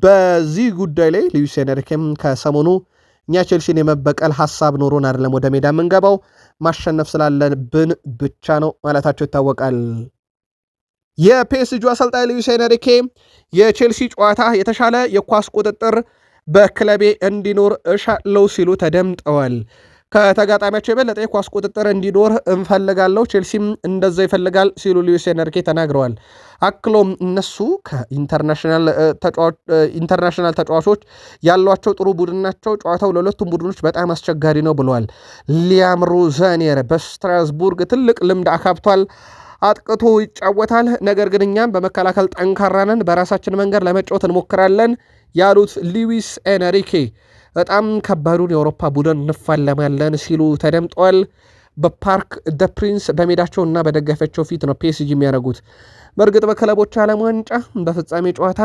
በዚህ ጉዳይ ላይ ሉዊስ ኤንሪኬም ከሰሞኑ እኛ ቼልሲን የመበቀል ሐሳብ ኖሮን አይደለም ወደ ሜዳ የምንገባው ማሸነፍ ስላለብን ብቻ ነው ማለታቸው ይታወቃል። የፒኤስጂ አሰልጣኝ ሉዊስ ኤንሪኬ የቼልሲ ጨዋታ የተሻለ የኳስ ቁጥጥር በክለቤ እንዲኖር እሻለው ሲሉ ተደምጠዋል። ከተጋጣሚያቸው የበለጠ የኳስ ቁጥጥር እንዲኖር እንፈልጋለሁ፣ ቼልሲም እንደዛ ይፈልጋል ሲሉ ሉዊስ ኤንሪኬ ተናግረዋል። አክሎም እነሱ ከኢንተርናሽናል ተጫዋቾች ያሏቸው ጥሩ ቡድን ናቸው፣ ጨዋታው ለሁለቱም ቡድኖች በጣም አስቸጋሪ ነው ብለዋል። ሊያም ሮዛኒየር በስትራስቡርግ ትልቅ ልምድ አካብቷል፣ አጥቅቶ ይጫወታል፣ ነገር ግን እኛም በመከላከል ጠንካራ ነን፣ በራሳችን መንገድ ለመጫወት እንሞክራለን ያሉት ሉዊስ ኤንሪኬ በጣም ከባዱን የአውሮፓ ቡድን እንፋለማለን ሲሉ ተደምጠዋል። በፓርክ ደ ፕሪንስ በሜዳቸውና በደጋፊያቸው ፊት ነው ፒኤስጂ የሚያደርጉት። በእርግጥ በክለቦች ዓለም ዋንጫ በፍጻሜ ጨዋታ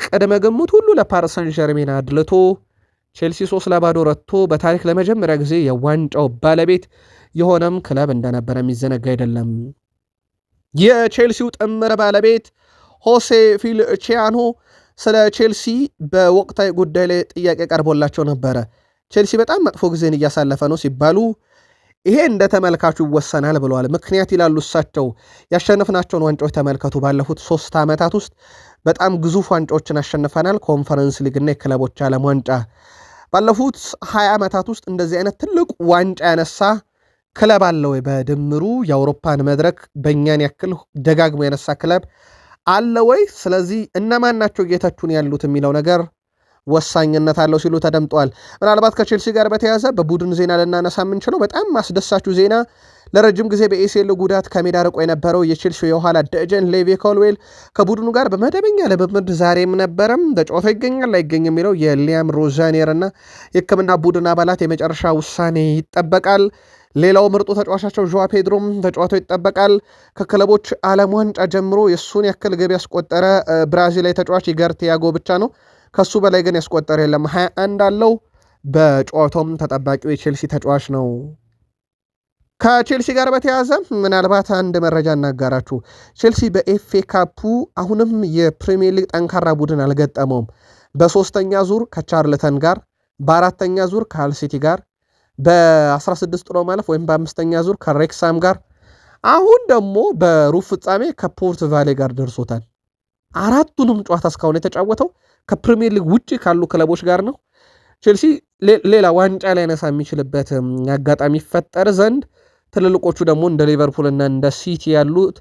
ቅድመ ግምት ሁሉ ለፓሪስ ሰን ዠርሜን አድልቶ ቼልሲ 3-0 ረትቶ በታሪክ ለመጀመሪያ ጊዜ የዋንጫው ባለቤት የሆነም ክለብ እንደነበረ የሚዘነጋ አይደለም። የቼልሲው ጥምር ባለቤት ሆሴ ፊልቺያኖ ስለ ቼልሲ በወቅታዊ ጉዳይ ላይ ጥያቄ ቀርቦላቸው ነበረ። ቼልሲ በጣም መጥፎ ጊዜን እያሳለፈ ነው ሲባሉ ይሄ እንደ ተመልካቹ ይወሰናል ብለዋል። ምክንያት ይላሉ እሳቸው ያሸነፍናቸውን ዋንጫዎች ተመልከቱ። ባለፉት 3 ዓመታት ውስጥ በጣም ግዙፍ ዋንጫዎችን አሸንፈናል። ኮንፈረንስ ሊግና የክለቦች ዓለም ዋንጫ። ባለፉት 20 ዓመታት ውስጥ እንደዚህ አይነት ትልቅ ዋንጫ ያነሳ ክለብ አለ ወይ? በድምሩ የአውሮፓን መድረክ በእኛን ያክል ደጋግሞ ያነሳ ክለብ አለ ወይ? ስለዚህ እነማን ናቸው እየተቹን ያሉት የሚለው ነገር ወሳኝነት አለው ሲሉ ተደምጠዋል። ምናልባት ከቼልሲ ጋር በተያያዘ በቡድን ዜና ልናነሳ የምንችለው በጣም አስደሳቹ ዜና ለረጅም ጊዜ በኤሲኤል ጉዳት ከሜዳ ርቆ የነበረው የቼልሲ የኋላ ደጀን ሌቪ ኮልዌል ከቡድኑ ጋር በመደበኛ ልምምድ ዛሬም ነበረም በጨዋታው ይገኛል አይገኝም የሚለው የሊያም ሮዛኒየር እና የሕክምና ቡድን አባላት የመጨረሻ ውሳኔ ይጠበቃል። ሌላው ምርጡ ተጫዋቻቸው ዦዋ ፔድሮም ተጫዋታው ይጠበቃል። ከክለቦች ዓለም ዋንጫ ጀምሮ የእሱን ያክል ግብ ያስቆጠረ ብራዚላዊ ተጫዋች ኢገር ቲያጎ ብቻ ነው። ከሱ በላይ ግን ያስቆጠረ የለም፣ 21 አለው። በጨዋታውም ተጠባቂው የቼልሲ ተጫዋች ነው። ከቼልሲ ጋር በተያያዘ ምናልባት አንድ መረጃ እናጋራችሁ። ቼልሲ በኤፍኤ ካፑ አሁንም የፕሪሚየር ሊግ ጠንካራ ቡድን አልገጠመውም። በ3ኛ ዙር ከቻርልተን ጋር፣ በ4ኛ ዙር ከአልሲቲ ጋር፣ በ16 ጥሎ ማለፍ ወይም በ5ኛ ዙር ከሬክሳም ጋር፣ አሁን ደግሞ በሩብ ፍጻሜ ከፖርት ቫሌ ጋር ደርሶታል። አራቱንም ጨዋታ እስካሁን የተጫወተው ከፕሪሚየር ሊግ ውጭ ካሉ ክለቦች ጋር ነው። ቼልሲ ሌላ ዋንጫ ላይ ነሳ የሚችልበት አጋጣሚ ይፈጠር ዘንድ ትልልቆቹ ደግሞ እንደ ሊቨርፑል እና እንደ ሲቲ ያሉት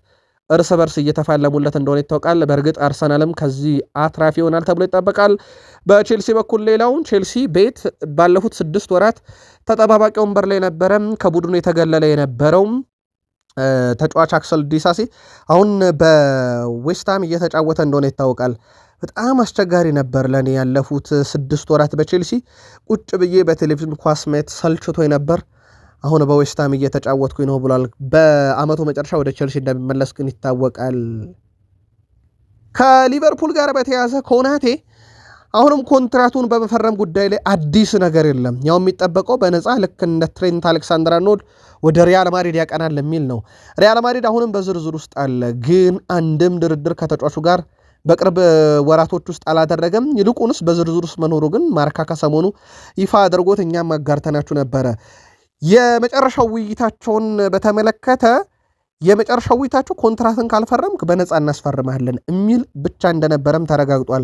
እርስ በርስ እየተፋለሙለት እንደሆነ ይታወቃል። በእርግጥ አርሰናልም ከዚህ አትራፊ ይሆናል ተብሎ ይጠበቃል። በቼልሲ በኩል ሌላውን ቼልሲ ቤት ባለፉት 6 ወራት ተጠባባቂ ወንበር ላይ ነበረ። ከቡድኑ የተገለለ የነበረውም ተጫዋች አክሰል ዲሳሲ አሁን በዌስትሃም እየተጫወተ እንደሆነ ይታወቃል። በጣም አስቸጋሪ ነበር ለእኔ ያለፉት 6 ወራት በቼልሲ ቁጭ ብዬ በቴሌቪዥን ኳስ ማየት ሰልችቶ ነበር። አሁን በዌስትሃም እየተጫወትኩኝ ነው ብሏል። በአመቱ መጨረሻ ወደ ቼልሲ እንደሚመለስ ግን ይታወቃል። ከሊቨርፑል ጋር በተያያዘ ኮናቴ አሁንም ኮንትራቱን በመፈረም ጉዳይ ላይ አዲስ ነገር የለም። ያው የሚጠበቀው በነፃ ልክ እንደ ትሬንት አሌክሳንደር-አርኖልድ ወደ ሪያል ማድሪድ ያቀናል የሚል ነው። ሪያል ማድሪድ አሁንም በዝርዝር ውስጥ አለ፣ ግን አንድም ድርድር ከተጫዋቹ ጋር በቅርብ ወራቶች ውስጥ አላደረገም። ይልቁንስ በዝርዝር ውስጥ መኖሩ ግን ማርካ ከሰሞኑ ይፋ አድርጎት እኛም አጋርተናችሁ ነበረ። የመጨረሻው ውይይታቸውን በተመለከተ የመጨረሻው ውይይታቸው ኮንትራትን ካልፈረምክ በነፃ እናስፈርማለን የሚል ብቻ እንደነበረም ተረጋግጧል።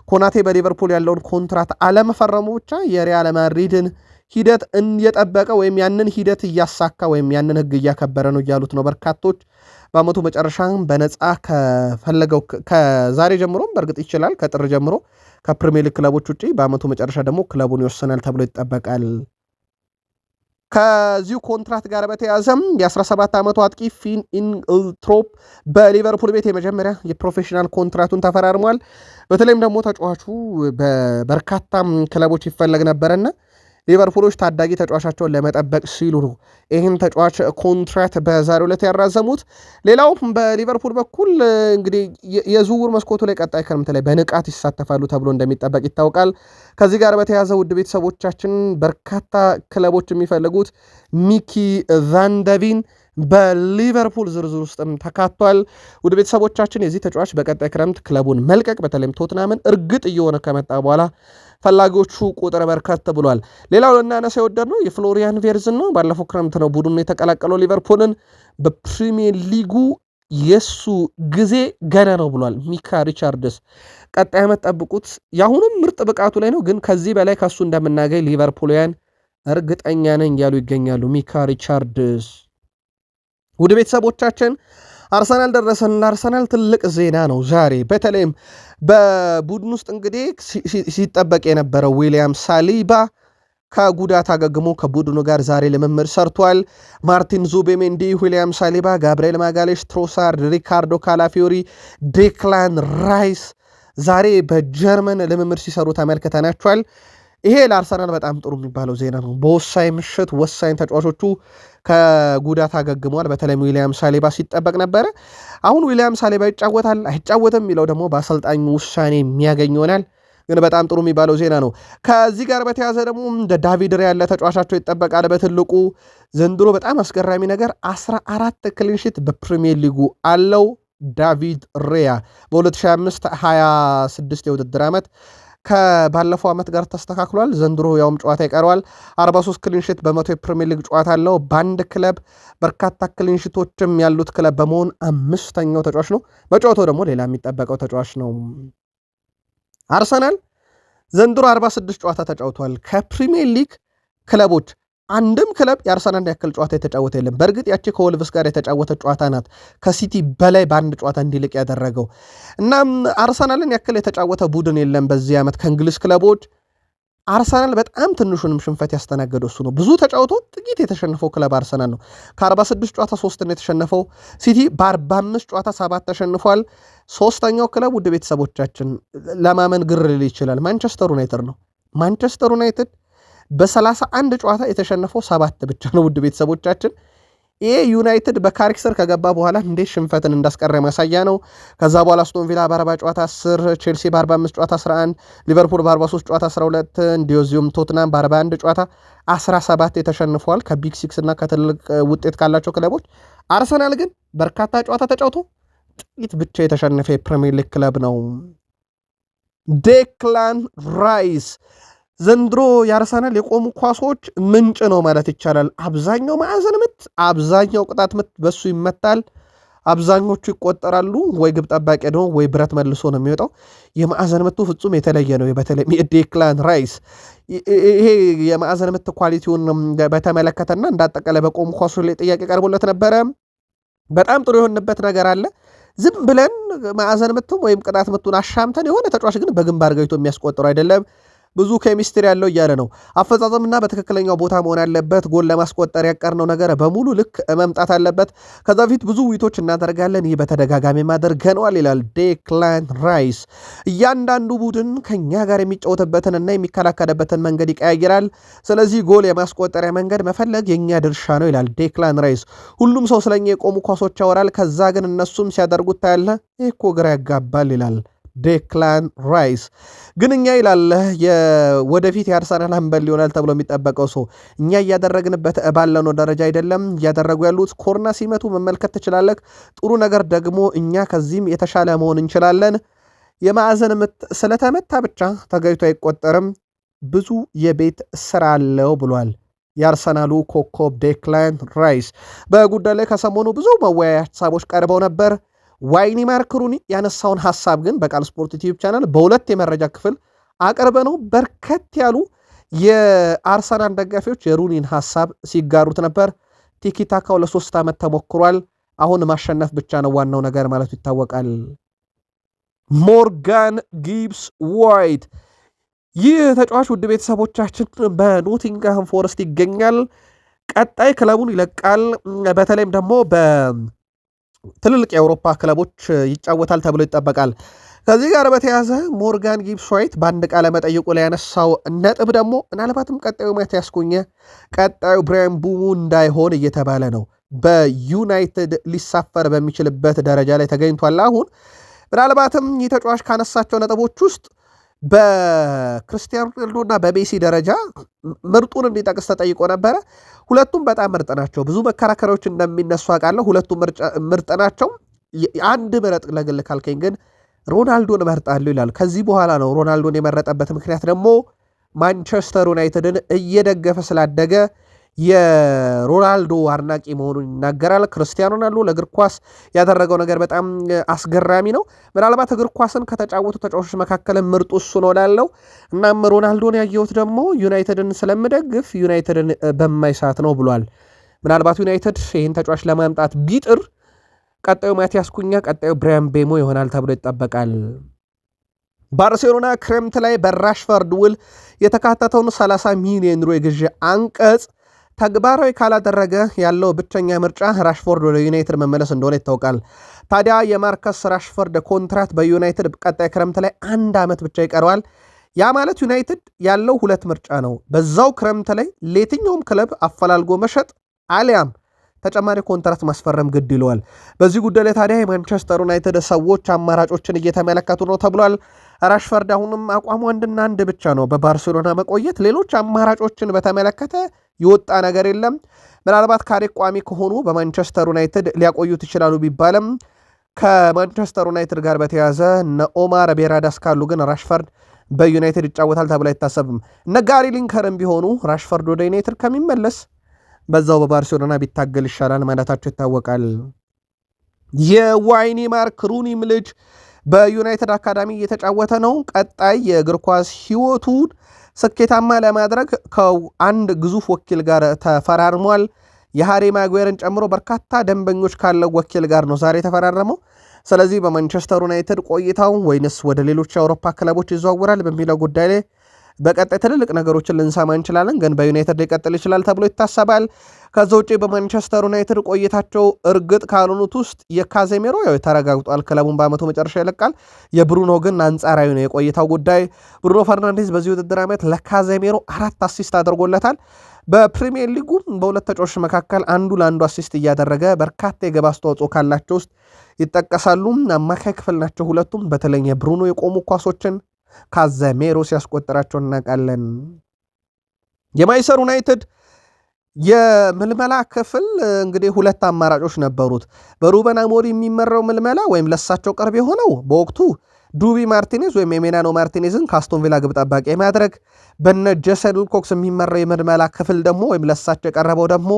ኮናቴ በሊቨርፑል ያለውን ኮንትራት አለመፈረሙ ብቻ የሪያል ማድሪድን ሂደት እየጠበቀ ወይም ያንን ሂደት እያሳካ ወይም ያንን ሕግ እያከበረ ነው እያሉት ነው በርካቶች። በአመቱ መጨረሻ በነፃ ከፈለገው ከዛሬ ጀምሮም በእርግጥ ይችላል ከጥር ጀምሮ ከፕሪሚየር ሊግ ክለቦች ውጭ በአመቱ መጨረሻ ደግሞ ክለቡን ይወሰናል ተብሎ ይጠበቃል። ከዚሁ ኮንትራት ጋር በተያዘም የ17 ዓመቱ አጥቂ ፊን ኢንግልትሮፕ በሊቨርፑል ቤት የመጀመሪያ የፕሮፌሽናል ኮንትራቱን ተፈራርሟል። በተለይም ደግሞ ተጫዋቹ በበርካታ ክለቦች ይፈለግ ነበረና ሊቨርፑሎች ታዳጊ ተጫዋቻቸውን ለመጠበቅ ሲሉ ነው ይህን ተጫዋች ኮንትራት በዛሬው ዕለት ያራዘሙት። ሌላው በሊቨርፑል በኩል እንግዲህ የዝውውር መስኮቱ ላይ ቀጣይ ክረምት ላይ በንቃት ይሳተፋሉ ተብሎ እንደሚጠበቅ ይታወቃል። ከዚህ ጋር በተያያዘ ውድ ቤተሰቦቻችን በርካታ ክለቦች የሚፈልጉት ሚኪ ቫንደቪን በሊቨርፑል ዝርዝር ውስጥም ተካቷል። ውድ ቤተሰቦቻችን የዚህ ተጫዋች በቀጣይ ክረምት ክለቡን መልቀቅ በተለይም ቶትናምን እርግጥ እየሆነ ከመጣ በኋላ ፈላጊዎቹ ቁጥር በርከት ብሏል። ሌላው ልናነሳ የወደድነው የፍሎሪያን ቬርዝን ነው። ባለፈው ክረምት ነው ቡድኑ የተቀላቀለው ሊቨርፑልን። በፕሪሚየር ሊጉ የሱ ጊዜ ገና ነው ብሏል ሚካ ሪቻርድስ። ቀጣይ ዓመት ጠብቁት። የአሁኑም ምርጥ ብቃቱ ላይ ነው፣ ግን ከዚህ በላይ ከሱ እንደምናገኝ ሊቨርፑልያን እርግጠኛ ነኝ እያሉ ይገኛሉ ሚካ ሪቻርድስ። ውድ ቤተሰቦቻችን አርሰናል ደረሰን። ለአርሰናል ትልቅ ዜና ነው ዛሬ። በተለይም በቡድን ውስጥ እንግዲህ ሲጠበቅ የነበረው ዊሊያም ሳሊባ ከጉዳት አገግሞ ከቡድኑ ጋር ዛሬ ልምምድ ሰርቷል። ማርቲን ዙቤሜንዲ፣ ዊሊያም ሳሊባ፣ ጋብርኤል ማጋሌሽ፣ ትሮሳርድ፣ ሪካርዶ ካላፊዮሪ፣ ዴክላን ራይስ ዛሬ በጀርመን ልምምድ ሲሰሩ ተመልክተናቸዋል። ይሄ ለአርሰናል በጣም ጥሩ የሚባለው ዜና ነው። በወሳኝ ምሽት ወሳኝ ተጫዋቾቹ ከጉዳት አገግመዋል። በተለይም ዊሊያም ሳሊባ ሲጠበቅ ነበረ። አሁን ዊሊያም ሳሊባ ይጫወታል አይጫወትም የሚለው ደግሞ በአሰልጣኙ ውሳኔ የሚያገኝ ይሆናል። ግን በጣም ጥሩ የሚባለው ዜና ነው። ከዚህ ጋር በተያዘ ደግሞ እንደ ዳቪድ ሬያ ያለ ተጫዋቻቸው ይጠበቃል። በትልቁ ዘንድሮ በጣም አስገራሚ ነገር 14 ክሊንሺት በፕሪሚየር ሊጉ አለው ዳቪድ ሬያ በ2025/26 የውድድር ዓመት ከባለፈው ዓመት ጋር ተስተካክሏል። ዘንድሮ ያውም ጨዋታ ይቀረዋል። 43 ክሊንሺት በመቶ የፕሪሚየር ሊግ ጨዋታ አለው። በአንድ ክለብ በርካታ ክሊንሺቶችም ያሉት ክለብ በመሆን 5ኛው ተጫዋች ነው። በጨዋታው ደግሞ ሌላ የሚጠበቀው ተጫዋች ነው። አርሰናል ዘንድሮ 46 ጨዋታ ተጫውቷል። ከፕሪሚየር ሊግ ክለቦች አንድም ክለብ የአርሰናል ያክል ጨዋታ የተጫወተ የለም። በእርግጥ ያቺ ከወልቭስ ጋር የተጫወተ ጨዋታ ናት ከሲቲ በላይ በአንድ ጨዋታ እንዲልቅ ያደረገው። እናም አርሰናልን ያክል የተጫወተ ቡድን የለም በዚህ ዓመት ከእንግሊዝ ክለቦች። አርሰናል በጣም ትንሹንም ሽንፈት ያስተናገደው እሱ ነው። ብዙ ተጫውቶ ጥቂት የተሸነፈው ክለብ አርሰናል ነው። ከ46 ጨዋታ 3 የተሸነፈው። ሲቲ በ45 ጨዋታ 7 ተሸንፏል። ሶስተኛው ክለብ ውድ ቤተሰቦቻችን ለማመን ግር ሊል ይችላል፣ ማንቸስተር ዩናይትድ ነው። ማንቸስተር ዩናይትድ በ31 ጨዋታ የተሸነፈው 7 ብቻ ነው። ውድ ቤተሰቦቻችን ይሄ ዩናይትድ በካሪክ ስር ከገባ በኋላ እንዴት ሽንፈትን እንዳስቀረ ማሳያ ነው። ከዛ በኋላ አስቶን ቪላ በ40 ጨዋታ 10፣ ቼልሲ በ45 ጨዋታ 11፣ ሊቨርፑል በ43 ጨዋታ 12፣ እንደዚሁም ቶትናም በ41 ጨዋታ 17 የተሸንፈዋል ከቢግ ሲክስ እና ከትልቅ ውጤት ካላቸው ክለቦች። አርሰናል ግን በርካታ ጨዋታ ተጫውቶ ጥቂት ብቻ የተሸነፈ የፕሪሚየር ሊግ ክለብ ነው። ዴክላን ራይስ ዘንድሮ የአርሰናል የቆሙ ኳሶች ምንጭ ነው ማለት ይቻላል። አብዛኛው ማዕዘን ምት፣ አብዛኛው ቅጣት ምት በሱ ይመታል። አብዛኞቹ ይቆጠራሉ። ወይ ግብ ጠባቂ ነው ወይ ብረት መልሶ ነው የሚወጣው። የማዕዘን ምቱ ፍጹም የተለየ ነው። በተለይ የዴክላን ራይስ ይሄ የማዕዘን ምት ኳሊቲውን በተመለከተና እንዳጠቃላይ በቆሙ ኳሶች ላይ ጥያቄ ቀርቦለት ነበረ። በጣም ጥሩ የሆንበት ነገር አለ። ዝም ብለን ማዕዘን ምቱም ወይም ቅጣት ምቱን አሻምተን የሆነ ተጫዋች ግን በግንባር ገይቶ የሚያስቆጥሩ አይደለም። ብዙ ኬሚስትሪ ያለው እያለ ነው። አፈጻጸምና በትክክለኛው ቦታ መሆን ያለበት። ጎል ለማስቆጠር ያቀርነው ነገር በሙሉ ልክ መምጣት አለበት። ከዛ በፊት ብዙ ውይይቶች እናደርጋለን፣ ይህ በተደጋጋሚ አድርገነዋል ይላል ዴክላን ራይስ። እያንዳንዱ ቡድን ከኛ ጋር የሚጫወትበትን እና የሚከላከልበትን መንገድ ይቀያይራል። ስለዚህ ጎል የማስቆጠሪያ መንገድ መፈለግ የኛ ድርሻ ነው ይላል ዴክላን ራይስ። ሁሉም ሰው ስለኛ የቆሙ ኳሶች ያወራል፣ ከዛ ግን እነሱም ሲያደርጉት ታያለ። ይህ እኮ ግራ ያጋባል ይላል ዴክላን ራይስ። ግን እኛ ይላል ወደፊት የአርሰናል አምበል ሊሆናል ተብሎ የሚጠበቀው ሰው እኛ እያደረግንበት ባለነው ደረጃ አይደለም። እያደረጉ ያሉት ኮርና ሲመቱ መመልከት ትችላለህ። ጥሩ ነገር ደግሞ እኛ ከዚህም የተሻለ መሆን እንችላለን። የማዕዘን ምት ስለተመታ ብቻ ተገይቶ አይቆጠርም፣ ብዙ የቤት ስራ አለው ብሏል የአርሰናሉ ኮከብ ዴክላን ራይስ። በጉዳይ ላይ ከሰሞኑ ብዙ መወያያ ሀሳቦች ቀርበው ነበር። ዋይኒ ማርክ ሩኒ ያነሳውን ሐሳብ ግን በቃል ስፖርት ዩቲዩብ ቻናል በሁለት የመረጃ ክፍል አቅርበ ነው በርከት ያሉ የአርሰናል ደጋፊዎች የሩኒን ሐሳብ ሲጋሩት ነበር። ቲኪታካው ለ3 ዓመት ተሞክሯል። አሁን ማሸነፍ ብቻ ነው ዋናው ነገር ማለቱ ይታወቃል። ሞርጋን ጊብስ ዋይት ይህ ተጫዋች ውድ ቤተሰቦቻችን በኖቲንግሃም ፎረስት ይገኛል። ቀጣይ ክለቡን ይለቃል። በተለይም ደግሞ ትልልቅ የአውሮፓ ክለቦች ይጫወታል ተብሎ ይጠበቃል። ከዚህ ጋር በተያያዘ ሞርጋን ጊብስ ዋይት በአንድ ቃለ መጠይቁ ላይ ያነሳው ነጥብ ደግሞ ምናልባትም ቀጣዩ ማቲያስ ኩኛ ቀጣዩ ብራያን ቡሙ እንዳይሆን እየተባለ ነው። በዩናይትድ ሊሳፈር በሚችልበት ደረጃ ላይ ተገኝቷል። አሁን ምናልባትም ይህ ተጫዋች ካነሳቸው ነጥቦች ውስጥ በክርስቲያኖ ሮናልዶ እና በሜሲ ደረጃ ምርጡን እንዲጠቅስ ተጠይቆ ነበረ። ሁለቱም በጣም ምርጥ ናቸው። ብዙ መከራከሪያዎች እንደሚነሱ አውቃለሁ። ሁለቱም ምርጥ ናቸው። አንድ ምረጥ ለግል ካልከኝ ግን ሮናልዶን እመርጣለሁ ይላል። ከዚህ በኋላ ነው ሮናልዶን የመረጠበት ምክንያት ደግሞ ማንቸስተር ዩናይትድን እየደገፈ ስላደገ የሮናልዶ አድናቂ መሆኑን ይናገራል። ክርስቲያኖ ሮናልዶ ለእግር ኳስ ያደረገው ነገር በጣም አስገራሚ ነው። ምናልባት እግር ኳስን ከተጫወቱ ተጫዋቾች መካከል ምርጡ እሱ ነው ላለው። እናም ሮናልዶን ያየሁት ደግሞ ዩናይትድን ስለምደግፍ ዩናይትድን በማይሳት ነው ብሏል። ምናልባት ዩናይትድ ይህን ተጫዋች ለማምጣት ቢጥር ቀጣዩ ማቲያስ ኩኛ፣ ቀጣዩ ብራያን ቤሞ ይሆናል ተብሎ ይጠበቃል። ባርሴሎና ክረምት ላይ በራሽፈርድ ውል የተካተተውን 30 ሚሊዮን ዩሮ የግዢ አንቀጽ ተግባራዊ ካላደረገ ያለው ብቸኛ ምርጫ ራሽፎርድ ወደ ዩናይትድ መመለስ እንደሆነ ይታወቃል። ታዲያ የማርከስ ራሽፎርድ ኮንትራት በዩናይትድ ቀጣይ ክረምት ላይ 1 ዓመት ብቻ ይቀረዋል። ያ ማለት ዩናይትድ ያለው 2 ምርጫ ነው። በዛው ክረምት ላይ ለየትኛውም ክለብ አፈላልጎ መሸጥ አሊያም ተጨማሪ ኮንትራት ማስፈረም ግድ ይለዋል። በዚህ ጉዳይ ላይ ታዲያ የማንቸስተር ዩናይትድ ሰዎች አማራጮችን እየተመለከቱ ነው ተብሏል። ራሽፈርድ አሁንም አቋሙ አንድ ብቻ ነው፣ በባርሴሎና መቆየት። ሌሎች አማራጮችን በተመለከተ የወጣ ነገር የለም። ምናልባት ካሪክ ቋሚ ከሆኑ በማንቸስተር ዩናይትድ ሊያቆዩት ይችላሉ ቢባልም ከማንቸስተር ዩናይትድ ጋር በተያያዘ እነ ኦማር ቤራዳስ ካሉ ግን ራሽፈርድ በዩናይትድ ይጫወታል ተብሎ አይታሰብም። እነ ጋሪ ሊንከርም ቢሆኑ ራሽፈርድ ወደ ዩናይትድ ከሚመለስ በዛው በባርሴሎና ቢታገል ይሻላል ማለታቸው ይታወቃል። የዋይኒ ማርክ ሩኒም ልጅ በዩናይትድ አካዳሚ እየተጫወተ ነው። ቀጣይ የእግር ኳስ ሕይወቱን ስኬታማ ለማድረግ ከአንድ ግዙፍ ወኪል ጋር ተፈራርሟል። የሃሪ ማጓየርን ጨምሮ በርካታ ደንበኞች ካለው ወኪል ጋር ነው ዛሬ የተፈራረመው። ስለዚህ በማንቸስተር ዩናይትድ ቆይታው ወይንስ ወደ ሌሎች የአውሮፓ ክለቦች ይዘዋወራል በሚለው ጉዳይ ላይ በቀጣይ ትልልቅ ነገሮችን ልንሰማ እንችላለን። ግን በዩናይትድ ሊቀጥል ይችላል ተብሎ ይታሰባል። ከዛ ውጭ በማንቸስተር ዩናይትድ ቆይታቸው እርግጥ ካልሆኑት ውስጥ የካዜሜሮ ያው ተረጋግጧል፣ ክለቡን በአመቱ መጨረሻ ይለቃል። የብሩኖ ግን አንጻራዊ ነው የቆይታው ጉዳይ። ብሩኖ ፈርናንዴዝ በዚህ ውድድር ዓመት ለካዜሜሮ 4 አሲስት አድርጎለታል። በፕሪሚየር ሊጉ በሁለት ተጫዋቾች መካከል አንዱ ለአንዱ አሲስት እያደረገ በርካታ የግብ አስተዋጽኦ ካላቸው ውስጥ ይጠቀሳሉ። አማካይ ክፍል ናቸው ሁለቱም። በተለይ የብሩኖ የቆሙ ኳሶችን ካዜሜሮ ሲያስቆጥራቸው እናውቃለን። የማንቸስተር ዩናይትድ የምልመላ ክፍል እንግዲህ 2 አማራጮች ነበሩት። በሩበን አሞሪም የሚመራው ምልመላ ወይም ለሳቸው ቅርብ የሆነው በወቅቱ ዱቢ ማርቲኔዝ ወይም የሜናኖ ማርቲኔዝን ከአስቶን ቪላ ግብ ጠባቂ የማድረግ፣ በነ ጄሰን ዊልኮክስ የሚመራው የምልመላ ክፍል ደግሞ ወይም ለሳቸው የቀረበው ደግሞ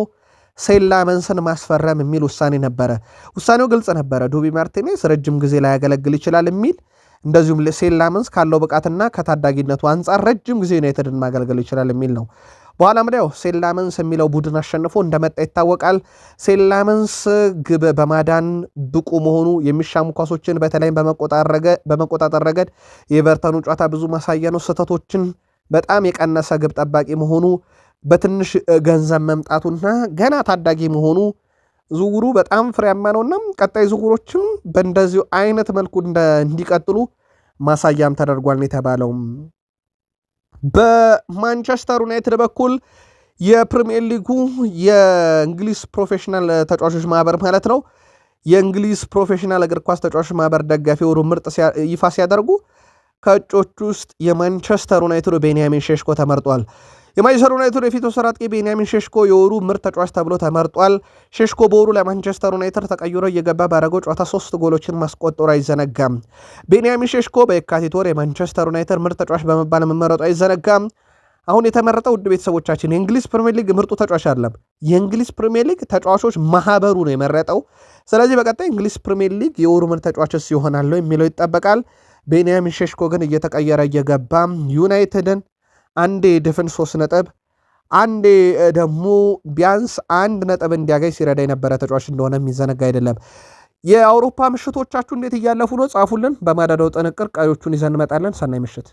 ሴላመንስን ማስፈረም የሚል ውሳኔ ነበረ። ውሳኔው ግልጽ ነበረ። ዱቢ ማርቲኔዝ ረጅም ጊዜ ላይ ያገለግል ይችላል የሚል፣ እንደዚሁም ሴላመንስ ካለው ብቃትና ከታዳጊነቱ አንጻር ረጅም ጊዜ ዩናይትድን ማገልገል ይችላል የሚል ነው። በኋላ ምዳው ሴላመንስ የሚለው ቡድን አሸንፎ እንደመጣ ይታወቃል። ሴላመንስ ግብ በማዳን ብቁ መሆኑ፣ የሚሻሙ ኳሶችን በተለይም በመቆጣጠር ረገድ የኤቨርተኑ ጨዋታ ብዙ ማሳያ ነው። ስህተቶችን በጣም የቀነሰ ግብ ጠባቂ መሆኑ፣ በትንሽ ገንዘብ መምጣቱና ገና ታዳጊ መሆኑ ዝውውሩ በጣም ፍሬያማ ነውና ቀጣይ ዝውውሮችም በእንደዚሁ አይነት መልኩ እንዲቀጥሉ ማሳያም ተደርጓል የተባለው። በማንቸስተር ዩናይትድ በኩል የፕሪሚየር ሊጉ የእንግሊዝ ፕሮፌሽናል ተጫዋቾች ማህበር ማለት ነው የእንግሊዝ ፕሮፌሽናል እግር ኳስ ተጫዋቾች ማህበር ደጋፊ ወሩ ምርጥ ይፋ ሲያደርጉ ከእጮቹ ውስጥ የማንቸስተር ዩናይትድ ቤንያሚን ሼሽኮ ተመርጧል። የማንቸስተር ዩናይትድ የፊት ወሰር አጥቂ ቤንያሚን ሼሽኮ የወሩ ምርጥ ተጫዋች ተብሎ ተመርጧል። ሼሽኮ በወሩ ለማንቸስተር ዩናይትድ ተቀይሮ እየገባ ባደረገው ጨዋታ 3 ጎሎችን ማስቆጠሩ አይዘነጋም። ቤንያሚን ሼሽኮ በየካቲት ወር የማንቸስተር ዩናይትድ ምርጥ ተጫዋች በመባል መመረጡ አይዘነጋም። አሁን የተመረጠው ውድ ቤተሰቦቻችን የእንግሊዝ ፕሪሚየር ሊግ ምርጡ ተጫዋች አይደለም፣ የእንግሊዝ ፕሪሚየር ሊግ ተጫዋቾች ማህበሩ ነው የመረጠው። ስለዚህ በቀጣይ እንግሊዝ ፕሪሚየር ሊግ የወሩ ምርጥ ተጫዋችስ ይሆናል የሚለው ይጠበቃል። ቤንያሚን ሼሽኮ ግን እየተቀየረ እየገባ ዩናይትድን አንዴ ድፍን 3 ነጥብ አንዴ ደግሞ ቢያንስ 1 ነጥብ እንዲያገኝ ሲረዳ የነበረ ተጫዋች እንደሆነ የሚዘነጋ አይደለም። የአውሮፓ ምሽቶቻችሁ እንዴት እያለፉ ነው? ጻፉልን። በማዳዳው ጥንቅር ቀሪዎቹን ይዘን እንመጣለን። ሰናይ ምሽት።